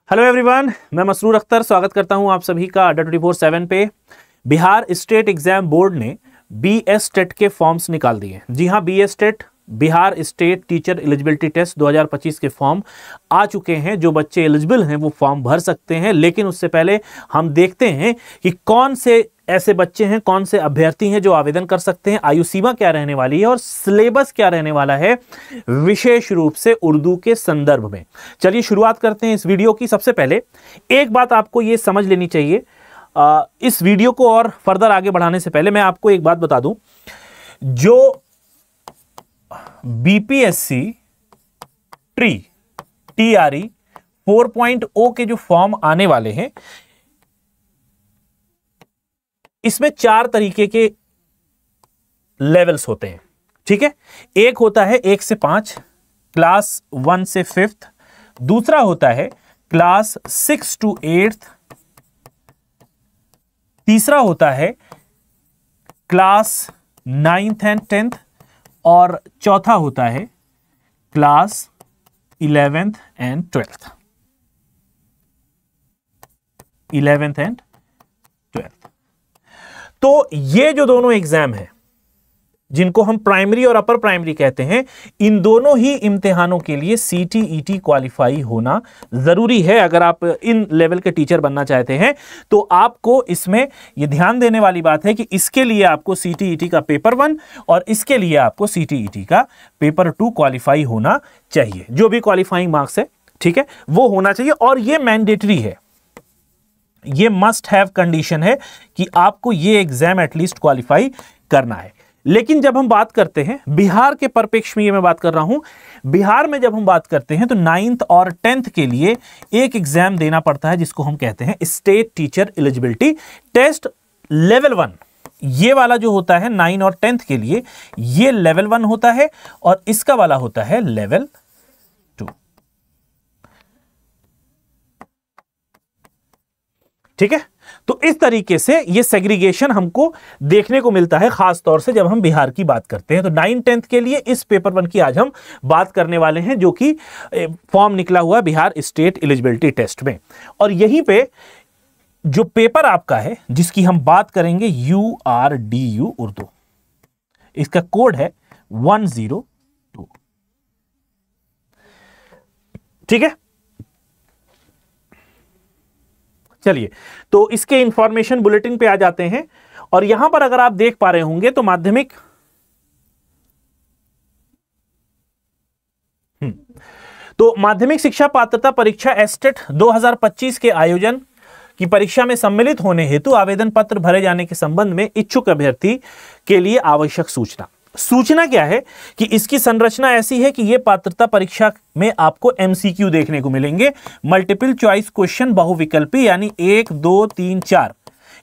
Hello everyone, मैं मसरूर अख्तर स्वागत करता हूं आप सभी का अड्डा 24/7 पे। बिहार स्टेट एग्जाम बोर्ड ने BS टेट के फॉर्म्स निकाल दिए। जी हां, BS TET Bihar state teacher eligibility test 2025 के फॉर्म आ चुके हैं। जो बच्चे एलिजिबल हैं वो फॉर्म भर सकते हैं, लेकिन उससे पहले हम देखते हैं कि कौन से ऐसे बच्चे हैं, कौन से अभ्यर्थी हैं जो आवेदन कर सकते हैं, आयु सीमा क्या रहने वाली है और सिलेबस क्या रहने वाला है, विशेष रूप से उर्दू के संदर्भ में। चलिए शुरुआत करते हैं इस वीडियो की। सबसे पहले एक बात आपको यह समझ लेनी चाहिए, इस वीडियो को और फर्दर आगे बढ़ाने से पहले मैं आपको एक बात बता दूं। जो BPSC TRE 4.0 के जो फॉर्म आने वाले हैं, इसमें 4 तरीके के लेवल्स होते हैं। ठीक है, एक होता है 1 से 5, क्लास 1 से 5th। दूसरा होता है क्लास 6 to 8th। तीसरा होता है क्लास 9th एंड 10th। और चौथा होता है class 11th and 12th। 11th and 12th। तो ये जो दोनों एग्जाम हैं, जिनको हम प्राइमरी और अपर प्राइमरी कहते हैं, इन दोनों ही इम्तिहानों के लिए CTET क्वालिफाई होना जरूरी है। अगर आप इन लेवल के टीचर बनना चाहते हैं तो आपको इसमें यह ध्यान देने वाली बात है कि इसके लिए आपको CTET का पेपर 1 और इसके लिए आपको CTET का पेपर 2 क्वालिफाई होना चाहिए। जो भी क्वालिफाइंग मार्क्स है, ठीक है, वो होना चाहिए और यह मैंडेटरी है, ये मस्ट हैव कंडीशन है कि आपको ये एग्जाम एटलीस्ट क्वालिफाई करना है। लेकिन जब हम बात करते हैं बिहार के परिप्रेक्ष्य में, ये मैं बात कर रहा हूं, बिहार में जब हम बात करते हैं तो 9th और 10th के लिए एक एग्जाम देना पड़ता है जिसको हम कहते हैं state teacher eligibility test level 1। ये वाला जो होता है 9 और 10th के लिए, ये लेवल 1 होता है और इसका वाला होता है लेवल 2। ठीक है, तो इस तरीके से ये सेग्रीगेशन हमको देखने को मिलता है, खास तौर से जब हम बिहार की बात करते हैं। तो 9 10th के लिए इस पेपर 1 की आज हम बात करने वाले हैं, जो कि फॉर्म निकला हुआ बिहार स्टेट एलिजिबिलिटी टेस्ट में। और यहीं पे जो पेपर आपका है जिसकी हम बात करेंगे, URDU उर्दू, इसका कोड है 102। ठीक है, चलिए तो इसके इंफॉर्मेशन बुलेटिन पे आ जाते हैं। और यहां पर अगर आप देख पा रहे होंगे तो माध्यमिक माध्यमिक शिक्षा पात्रता परीक्षा एस्टेट 2025 के आयोजन की परीक्षा में सम्मिलित होने हेतु आवेदन पत्र भरे जाने के संबंध में इच्छुक अभ्यर्थी के लिए आवश्यक सूचना क्या है कि इसकी संरचना ऐसी है कि यह पात्रता परीक्षा में आपको MCQ देखने को मिलेंगे, मल्टीपल चॉइस क्वेश्चन, बहुविकल्पी, यानी 1 2 3 4,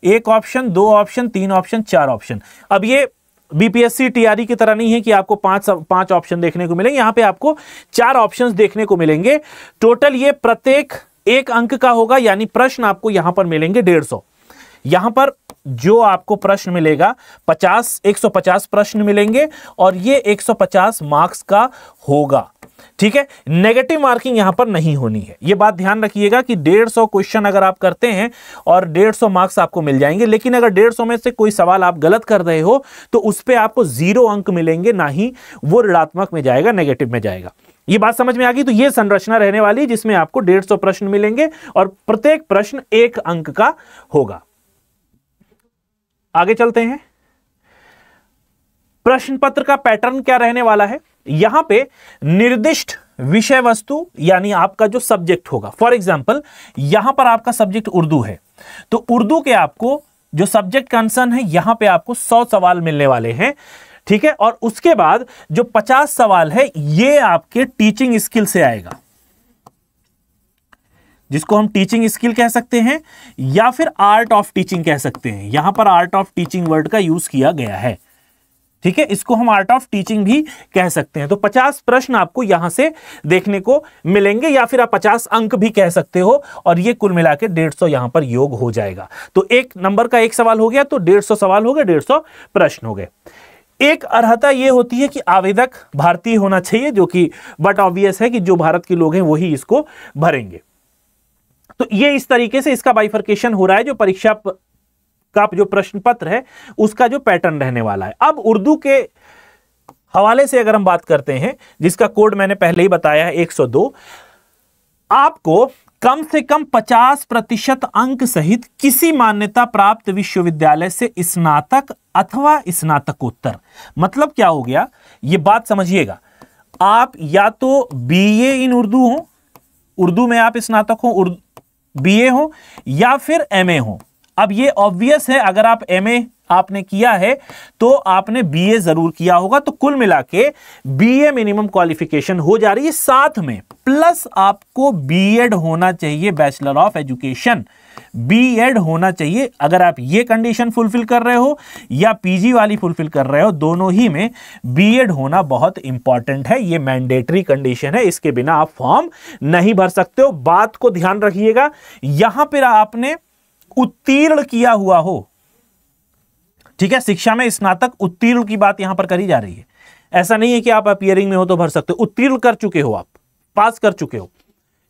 1 ऑप्शन, 2 ऑप्शन, 3 ऑप्शन, 4 ऑप्शन। अब ये BPSC TRE की तरह नहीं है कि आपको 5 ऑप्शन देखने को मिलेंगे, यहां पे आपको 4 ऑप्शंस देखने को मिलेंगे। टोटल ये प्रत्येक 1 अंक का होगा, यानी प्रश्न आपको यहां पर मिलेंगे 150। यहां पर जो आपको प्रश्न मिलेगा 150 प्रश्न मिलेंगे और ये 150 मार्क्स का होगा। ठीक है, नेगेटिव मार्किंग यहां पर नहीं होनी है, ये बात ध्यान रखिएगा कि 150 क्वेश्चन अगर आप करते हैं और 150 मार्क्स आपको मिल जाएंगे। लेकिन अगर 150 में से कोई सवाल आप गलत कर रहे हो तो उस पर आपको 0 अंक मिलेंगे, ना ही वो ऋणात्मक में जाएगा, नेगेटिव में जाएगा। ये बात समझ में आ गई? तो ये संरचना रहने वाली जिसमें आपको 150 प्रश्न मिलेंगे और प्रत्येक प्रश्न 1 अंक का होगा। आगे चलते हैं। प्रश्न पत्र का पैटर्न क्या रहने वाला है? यहां पे निर्दिष्ट विषय वस्तु, यानी आपका जो सब्जेक्ट होगा, फॉर एग्जांपल यहां पर आपका सब्जेक्ट उर्दू है, तो उर्दू के आपको जो सब्जेक्ट कंसर्न है, यहां पे आपको 100 सवाल मिलने वाले हैं। ठीक है, और उसके बाद जो 50 सवाल है ये आपके टीचिंग स्किल से आएगा, जिसको हम टीचिंग स्किल कह सकते हैं या फिर आर्ट ऑफ टीचिंग कह सकते हैं। यहां पर आर्ट ऑफ टीचिंग वर्ड का यूज किया गया है। ठीक है, इसको हम आर्ट ऑफ टीचिंग भी कह सकते हैं। तो 50 प्रश्न आपको यहां से देखने को मिलेंगे, या फिर आप 50 अंक भी कह सकते हो, और ये कुल मिला के 150 यहां पर योग हो जाएगा। तो 1 नंबर का 1 सवाल हो गया तो 150 सवाल हो गए, 150 प्रश्न हो गए। एक अर्हता यह होती है कि आवेदक भारतीय होना चाहिए, जो कि बट ऑब्वियस है कि जो भारत के लोग हैं वही इसको भरेंगे। तो ये इस तरीके से इसका बाइफर्केशन हो रहा है, जो परीक्षा का जो प्रश्न पत्र है उसका जो पैटर्न रहने वाला है। अब उर्दू के हवाले से अगर हम बात करते हैं, जिसका कोड मैंने पहले ही बताया है 102, आपको कम से कम 50% अंक सहित किसी मान्यता प्राप्त विश्वविद्यालय से स्नातक अथवा स्नातकोत्तर, मतलब क्या हो गया ये बात समझिएगा, आप या तो बीए इन उर्दू हो, उर्दू में आप स्नातक हो, बीए हो, या फिर एमए हो। अब ये ऑब्वियस है, अगर आप एमए आपने किया है तो आपने बीए जरूर किया होगा, तो कुल मिला के बीए मिनिमम क्वालिफिकेशन हो जा रही है, साथ में प्लस आपको बीएड होना चाहिए, बैचलर ऑफ एजुकेशन बीएड होना चाहिए। अगर आप ये कंडीशन फुलफिल कर रहे हो या पीजी वाली फुलफिल कर रहे हो, दोनों ही में बीएड होना बहुत इंपॉर्टेंट है, ये मैंडेटरी कंडीशन है, इसके बिना आप फॉर्म नहीं भर सकते हो। बात को ध्यान रखिएगा, यहां पर आपने उत्तीर्ण किया हुआ हो, ठीक है, शिक्षा में स्नातक उत्तीर्ण की बात यहां पर करी जा रही है। ऐसा नहीं है कि आप अपीयरिंग में हो तो भर सकते हो, उत्तीर्ण कर चुके हो, आप पास कर चुके हो,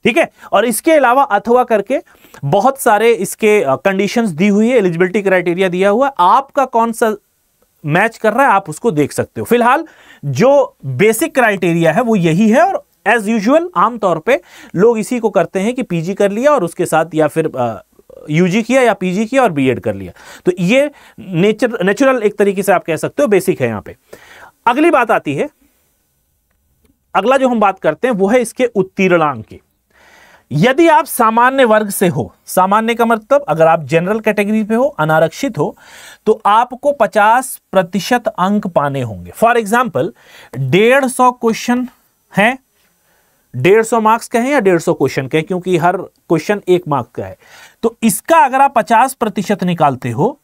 ठीक है। और इसके अलावा अथवा करके बहुत सारे इसके कंडीशंस दी हुई है, एलिजिबिलिटी क्राइटेरिया दिया हुआ है, आपका कौन सा मैच कर रहा है आप उसको देख सकते हो। फिलहाल जो बेसिक क्राइटेरिया है वो यही है, और एज यूजुअल आमतौर पे लोग इसी को करते हैं कि पीजी कर लिया और उसके साथ या फिर यूजी किया या पीजी किया और बीएड कर लिया, तो ये नेचुरल एक तरीके से आप कह सकते हो, बेसिक है यहां पे। अगली बात आती है, अगला जो हम बात करते हैं वो है इसके उत्तीर्णांक की। यदि आप सामान्य वर्ग से हो, सामान्य का मतलब अगर आप जनरल कैटेगरी पे हो, अनारक्षित हो, तो आपको 50% अंक पाने होंगे। फॉर एग्जाम्पल 150 क्वेश्चन है, 150 मार्क्स का है या 150 क्वेश्चन के, क्योंकि हर क्वेश्चन 1 मार्क का है, तो इसका अगर आप 50% निकालते हो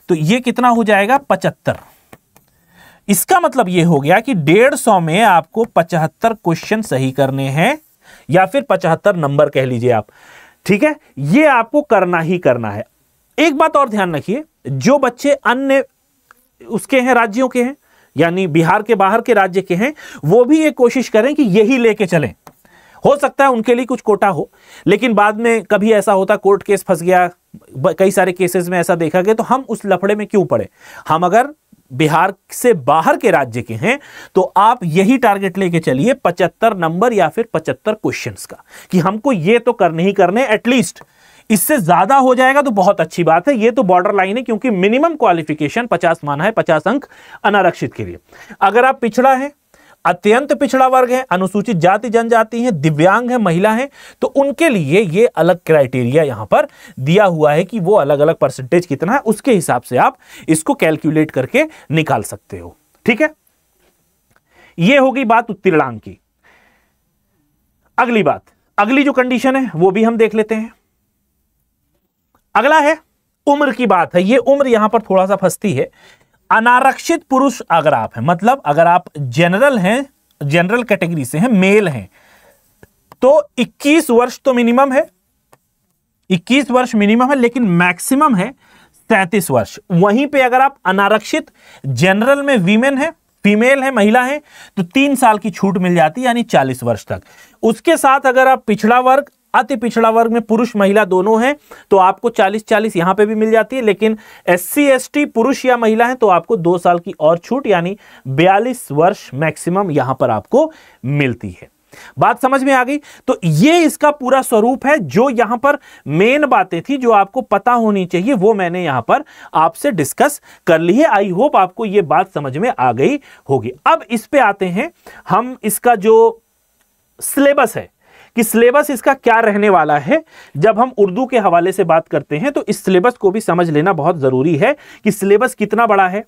तो ये कितना हो जाएगा 75। इसका मतलब ये हो गया कि 150 में आपको 75 क्वेश्चन सही करने हैं, या फिर 75 नंबर कह लीजिए आप, ठीक है, ये आपको करना ही करना है। एक बात और ध्यान रखिए, जो बच्चे अन्य उसके हैं, राज्यों के हैं, यानी बिहार के बाहर के राज्य के हैं, वो भी ये कोशिश करें कि यही लेके चलें। हो सकता है उनके लिए कुछ कोटा हो, लेकिन बाद में कभी ऐसा होता कोर्ट केस फंस गया, कई सारे केसेस में ऐसा देखा गया, तो हम उस लफड़े में क्यों पड़े। हम अगर बिहार से बाहर के राज्य के हैं तो आप यही टारगेट लेके चलिए 75 नंबर या फिर 75 क्वेश्चंस का, कि हमको ये तो करने ही करने, एटलीस्ट इससे ज्यादा हो जाएगा तो बहुत अच्छी बात है, ये तो बॉर्डर लाइन है, क्योंकि मिनिमम क्वालिफिकेशन 50 माना है, 50 अंक अनारक्षित के लिए। अगर आप पिछड़ा है, अत्यंत पिछड़ा वर्ग है, अनुसूचित जाति जनजाति है, दिव्यांग है, महिला है, तो उनके लिए ये अलग क्राइटेरिया यहां पर दिया हुआ है कि वो अलग अलग परसेंटेज कितना है, उसके हिसाब से आप इसको कैलकुलेट करके निकाल सकते हो, ठीक है। ये होगी बात उत्तीर्णांक की। अगली बात, अगली जो कंडीशन है वो भी हम देख लेते हैं। अगला है उम्र की बात है। ये उम्र यहां पर थोड़ा सा फंसती है। अनारक्षित पुरुष अगर आप हैं, मतलब अगर आप जनरल हैं, जनरल कैटेगरी से हैं, मेल हैं, तो 21 वर्ष तो मिनिमम है, 21 वर्ष मिनिमम है, लेकिन मैक्सिमम है 37 वर्ष। वहीं पे अगर आप अनारक्षित जनरल में वीमेन है, फीमेल है, महिला है, तो 3 साल की छूट मिल जाती है, यानी 40 वर्ष तक। उसके साथ अगर आप पिछड़ा वर्ग, अति पिछड़ा वर्ग में पुरुष महिला दोनों हैं, तो आपको 40-40 यहां पे भी मिल जाती है, लेकिन SC ST पुरुष या महिला है तो आपको 2 साल की और छूट, यानी 42 वर्ष मैक्सिमम यहां पर आपको मिलती है। बात समझ में आ गई? तो ये इसका पूरा स्वरूप है। जो यहां पर मेन बातें थी जो आपको पता होनी चाहिए, वो मैंने यहां पर आपसे डिस्कस कर ली है। आई होप आपको ये बात समझ में आ गई होगी। अब इस पे आते हैं हम, इसका जो सिलेबस है कि सिलेबस इसका क्या रहने वाला है। जब हम उर्दू के हवाले से बात करते हैं तो इस सिलेबस को भी समझ लेना बहुत जरूरी है कि सिलेबस कितना बड़ा है,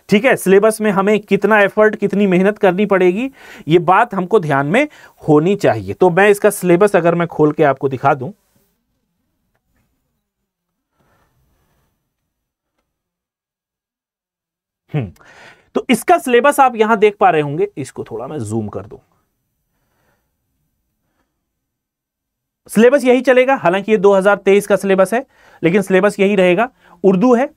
ठीक है, सिलेबस में हमें कितना एफर्ट, कितनी मेहनत करनी पड़ेगी, ये बात हमको ध्यान में होनी चाहिए। तो मैं इसका सिलेबस अगर मैं खोल के आपको दिखा दूं, तो इसका सिलेबस आप यहां देख पा रहे होंगे। इसको थोड़ा मैं जूम कर दूं। सिलेबस यही चलेगा, हालांकि ये 2023 का सिलेबस है, लेकिन सिलेबस यही रहेगा। उर्दू है,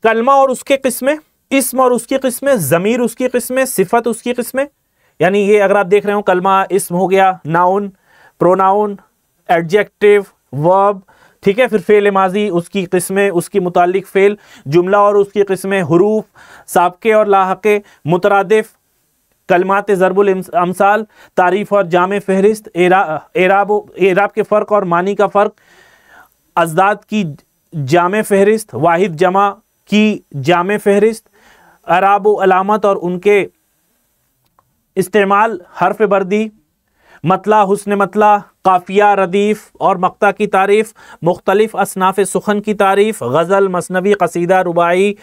कलमा और उसके किस्में, इस्म और उसकी किस्में, जमीर उसकी किस्में, सिफत उसकी किस्में। यानी ये अगर आप देख रहे हो, कलमा इस्म हो गया, नाउन, प्रोनाउन, एडजेक्टिव, वर्ब, ठीक है, फिर फेल माजी उसकी किस्में, उसकी मुतालिक फेल, जुमला और उसकी किस्में, हुरूफ, साबके और लाहके, मुतरादिफ, कलमात ज़रबुल अमसाल, तारीफ और जामे फहरिस्त, एराब के फ़र्क और मानी का फ़र्क, अज़दाद की जामे फहरिस्त, वाहिद जमा की जामे फहरिस्त, अराब अलामत और उनके इस्तेमाल, हर्फ बर्दी, मतला हुस्न मतला, काफिया रदीफ और मक्ता की तारीफ, मुख्तलिफ असनाफ सुखन की तारीफ, गज़ल, मसनवी, कसीदा, रुबाई,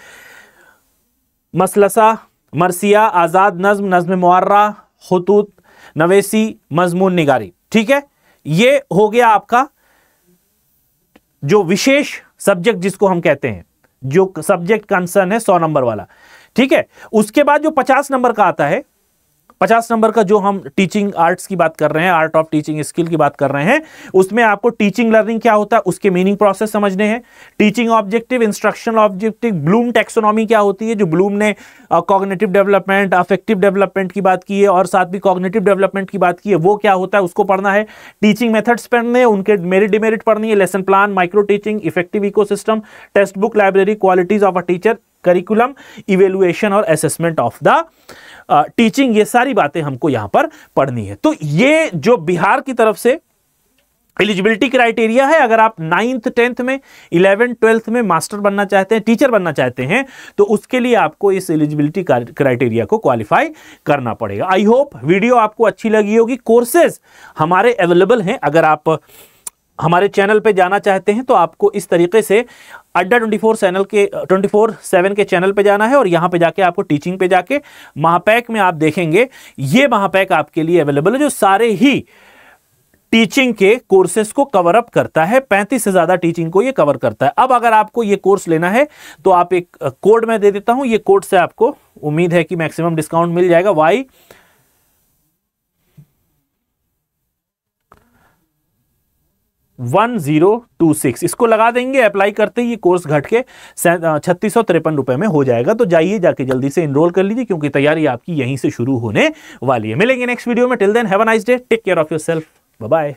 मसलसा, मरसिया, आज़ाद नज़्म, नज़्म मुअर्रा, खुतूत, नवेसी, मजमून निगारी। ठीक है, ये हो गया आपका जो विशेष सब्जेक्ट जिसको हम कहते हैं, जो सब्जेक्ट कंसर्न है 100 नंबर वाला। ठीक है, उसके बाद जो 50 नंबर का आता है, 50 नंबर का जो हम टीचिंग आर्ट्स की बात कर रहे हैं, आर्ट ऑफ टीचिंग स्किल की बात कर रहे हैं, उसमें आपको टीचिंग लर्निंग क्या होता है उसके मीनिंग प्रोसेस समझने हैं, teaching objective, instructional objective, Bloom taxonomy क्या होती है, जो ब्लूम ने कॉग्निटिव डेवलपमेंट, अफेक्टिव डेवलपमेंट की बात की है और साथ भी कॉग्निटिव डेवलपमेंट की बात की है, वो क्या होता है उसको पढ़ना है। टीचिंग मेथड्स पढ़ने हैं, उनके मेरिट डिमेरिट पढ़नी है, lesson plan, micro teaching, effective ecosystem, text book, library, qualities of a teacher, curriculum, evaluation और असेसमेंट ऑफ द टीचिंग, ये सारी बातें हमको यहां पर पढ़नी है। तो ये जो बिहार की तरफ से एलिजिबिलिटी क्राइटेरिया है, अगर आप 9th 10th में 11th 12th में मास्टर बनना चाहते हैं, टीचर बनना चाहते हैं, तो उसके लिए आपको इस एलिजिबिलिटी क्राइटेरिया को क्वालिफाई करना पड़ेगा। आई होप वीडियो आपको अच्छी लगी होगी। कोर्सेज हमारे अवेलेबल हैं, अगर आप हमारे चैनल पे जाना चाहते हैं तो आपको इस तरीके से अड्डा 24/7 के चैनल पे जाना है और यहां पे जाके आपको टीचिंग पे जाके महापैक में आप देखेंगे, ये महापैक आपके लिए अवेलेबल है जो सारे ही टीचिंग के कोर्सेज को कवर अप करता है। 35 से ज्यादा टीचिंग को ये कवर करता है। अब अगर आपको ये कोर्स लेना है तो आप एक कोड मैं दे देता हूं, ये कोड से आपको उम्मीद है कि मैक्सिमम डिस्काउंट मिल जाएगा। Y1026 इसको लगा देंगे, अप्लाई करते ही ये कोर्स घट के 3653 रुपए में हो जाएगा। तो जाइए जाके जल्दी से इनरोल कर लीजिए क्योंकि तैयारी आपकी यहीं से शुरू होने वाली है। मिलेंगे नेक्स्ट वीडियो में। Till then have a nice day, take care of yourself, bye bye.